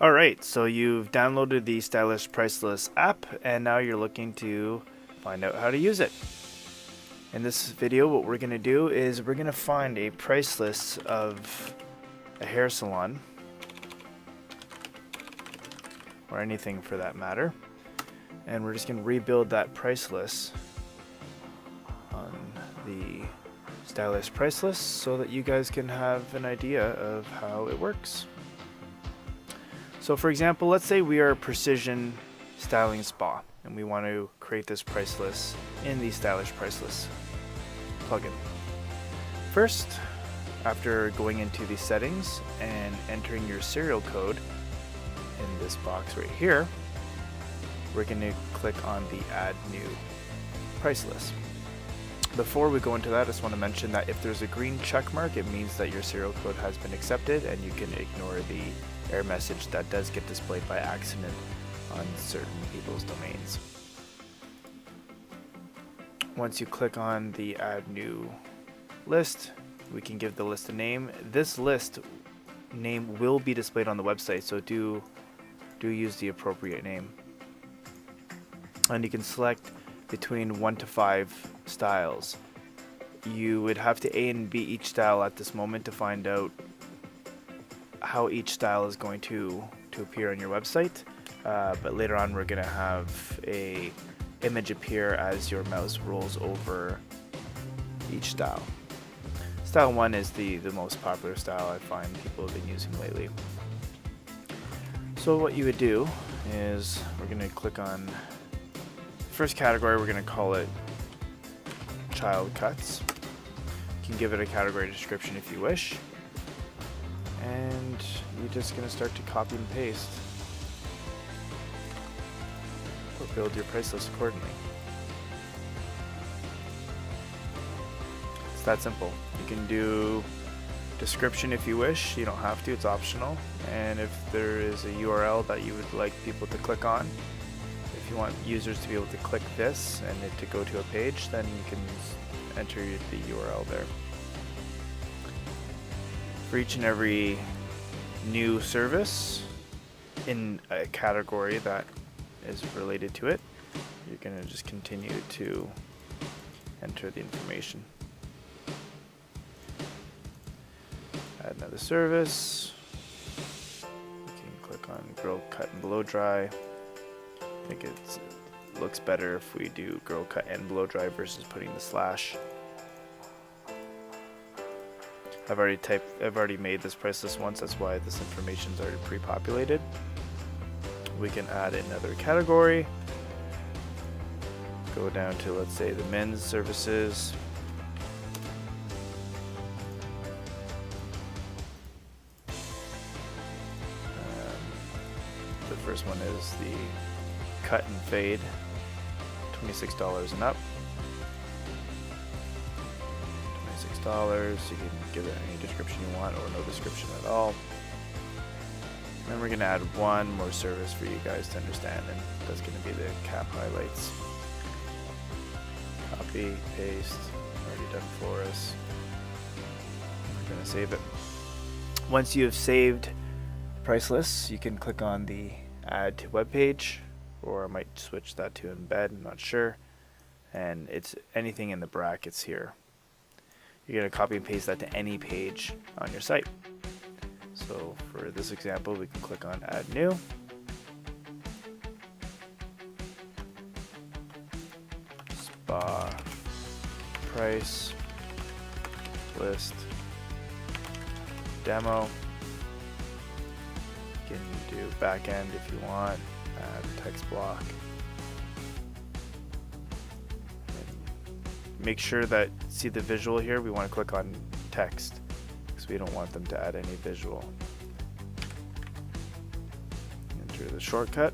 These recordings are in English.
Alright, so you've downloaded the Stylish Priceless app and now you're looking to find out how to use it. In this video, what we're going to do is we're going to find a price list of a hair salon, or anything for that matter, and we're just going to rebuild that price list on the Stylish Price List so that you guys can have an idea of how it works. So for example, let's say we are a precision styling spa and we want to create this price list in the Stylish Price List plugin. First, after going into the settings and entering your serial code in this box right here, we're going to click on the Add New Price List. Before we go into that, I just want to mention that if there's a green check mark, it means that your serial code has been accepted and you can ignore the error message that does get displayed by accident on certain people's domains. Once you click on the Add New List, we can give the list a name. This list name will be displayed on the website, so do use the appropriate name. And you can select between 1 to 5 styles. You would have to A and B each style at this moment to find out how each style is going to appear on your website, but later on we're going to have a image appear as your mouse rolls over each style. Style 1 is the most popular style I find people have been using lately. So what you would do is we're going to click on the first category. We're going to call it child cuts. You can give it a category description if you wish, and you're just going to start to copy and paste or build your price list accordingly. It's that simple. You can do description if you wish. You don't have to, it's optional. And if there is a URL that you would like people to click on, if you want users to be able to click this and it to go to a page, then you can enter the URL there. For each and every new service in a category that is related to it, you're going to just continue to enter the information. Add another service. You can click on Girl Cut and Blow Dry. I think it looks better if we do Girl Cut and Blow Dry versus putting the slash. I've already made this price list once, that's why this information is already pre-populated. We can add another category. Go down to, let's say, the men's services. The first one is the cut and fade, $26 and up. $26. You can give it any description you want or no description at all. And then we're going to add one more service for you guys to understand, and that's going to be the cap highlights. Copy, paste, already done for us. We're going to save it. Once you have saved the price lists, you can click on the add to web page, or I might switch that to embed, I'm not sure. And it's anything in the brackets here. You're going to copy and paste that to any page on your site. So for this example, we can click on Add New. Spa price list demo. You can do backend if you want. Add a text block. Make sure that, see the visual here, we want to click on text because we don't want them to add any visual. Enter the shortcut,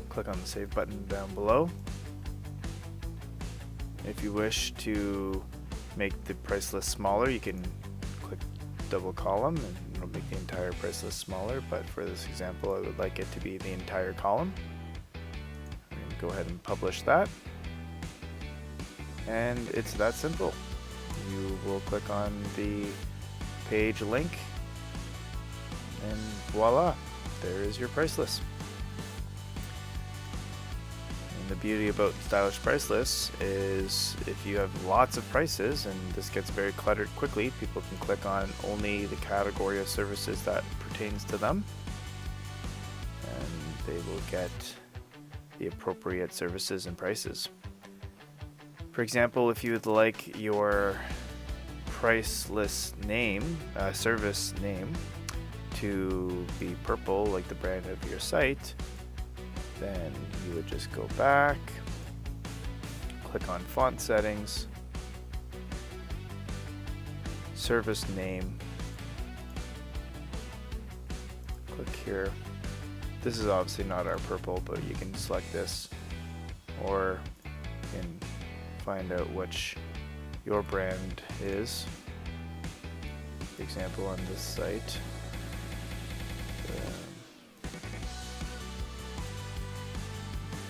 click on the save button down below. If you wish to make the price list smaller, you can click double column and it'll make the entire price list smaller, but for this example I would like it to be the entire column. I'm going to go ahead and publish that. And it's that simple. you will click on the page link, and voila, there is your price list. And the beauty about stylish price lists is if you have lots of prices, and this gets very cluttered quickly, people can click on only the category of services that pertains to them, and they will get the appropriate services and prices. For example, if you would like your price list name, service name, to be purple like the brand of your site, then you would just go back, click on font settings, service name, click here. This is obviously not our purple, but you can select this, or you can find out which your brand is. For example, on this site,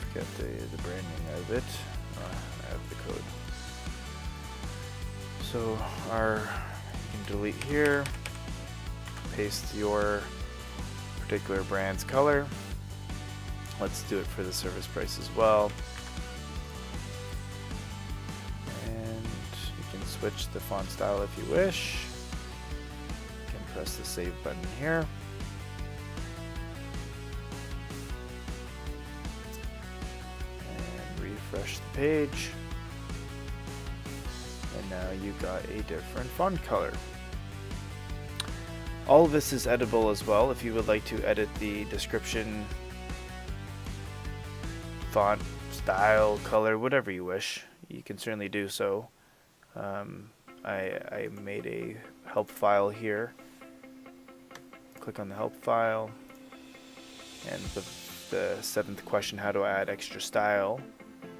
forget the branding of it. I have the code. So you can delete here, paste your particular brand's color. Let's do it for the service price as well. And you can switch the font style if you wish. You can press the save button here. And refresh the page. And now you got a different font color. All of this is editable as well. If you would like to edit the description, font, style, color, whatever you wish, you can certainly do so. I made a help file here. Click on the help file, and the seventh question, how do I add extra style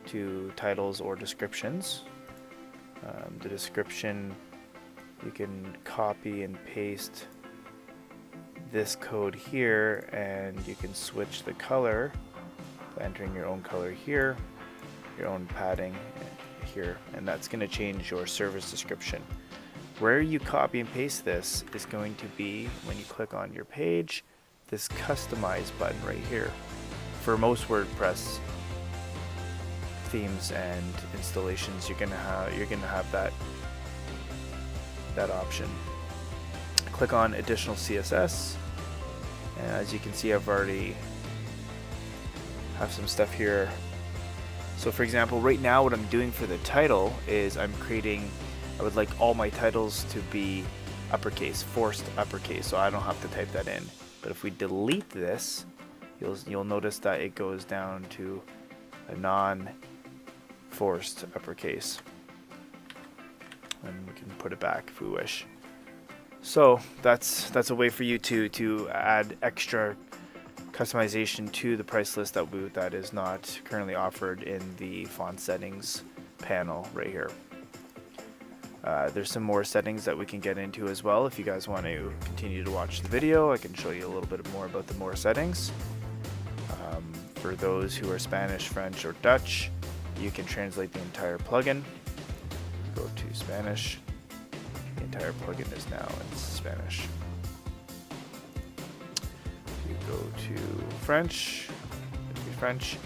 to titles or descriptions? The description, you can copy and paste this code here, and you can switch the color by entering your own color here, your own padding here, and that's going to change your service description. Where you copy and paste this is going to be when you click on your page, this customize button right here. For most WordPress themes and installations, you're gonna have that option. Click on additional CSS, and as you can see, I've already have some stuff here. So for example, right now what I'm doing for the title is I would like all my titles to be uppercase, forced uppercase, so I don't have to type that in. But if we delete this, you'll notice that it goes down to a non-forced uppercase, and we can put it back if we wish. So that's a way for you to add extra customization to the price list that is not currently offered in the font settings panel right here. There's some more settings that we can get into as well. If you guys want to continue to watch the video, I can show you a little bit more about the more settings. For those who are Spanish, French, or Dutch, you can translate the entire plugin. Go to Spanish. The entire plugin is now in Spanish. You go to French. It'll be French.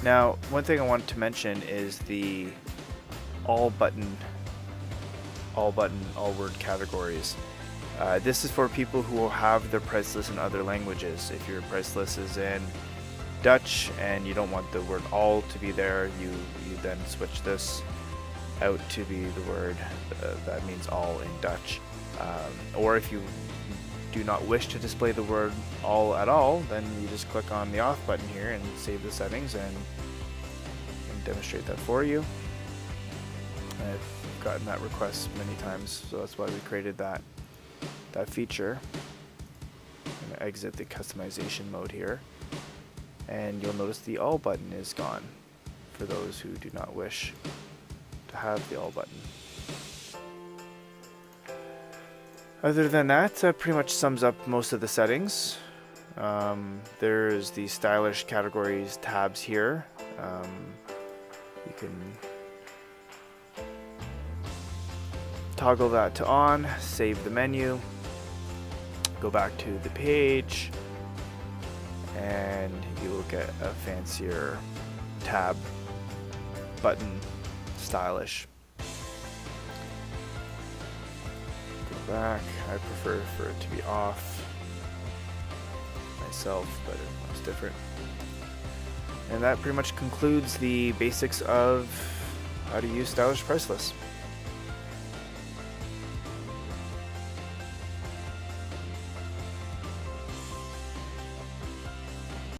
Now, one thing I want to mention is the all word categories. This is for people who will have their price list in other languages. If your price list is in Dutch and you don't want the word all to be there, you then switch this out to be the word that means all in Dutch. Or if you do not wish to display the word all at all, then you just click on the off button here and save the settings and demonstrate that for you. I've gotten that request many times, so that's why we created that feature. I'm going to exit the customization mode here, and you'll notice the all button is gone for those who do not wish to have the all button. Other than that, pretty much sums up most of the settings. There's the stylish categories tabs here. You can toggle that to on, save the menu, go back to the page, and you will get a fancier tab button, stylish. Go back. I prefer for it to be off myself, but it's different. And that pretty much concludes the basics of how to use stylish price lists.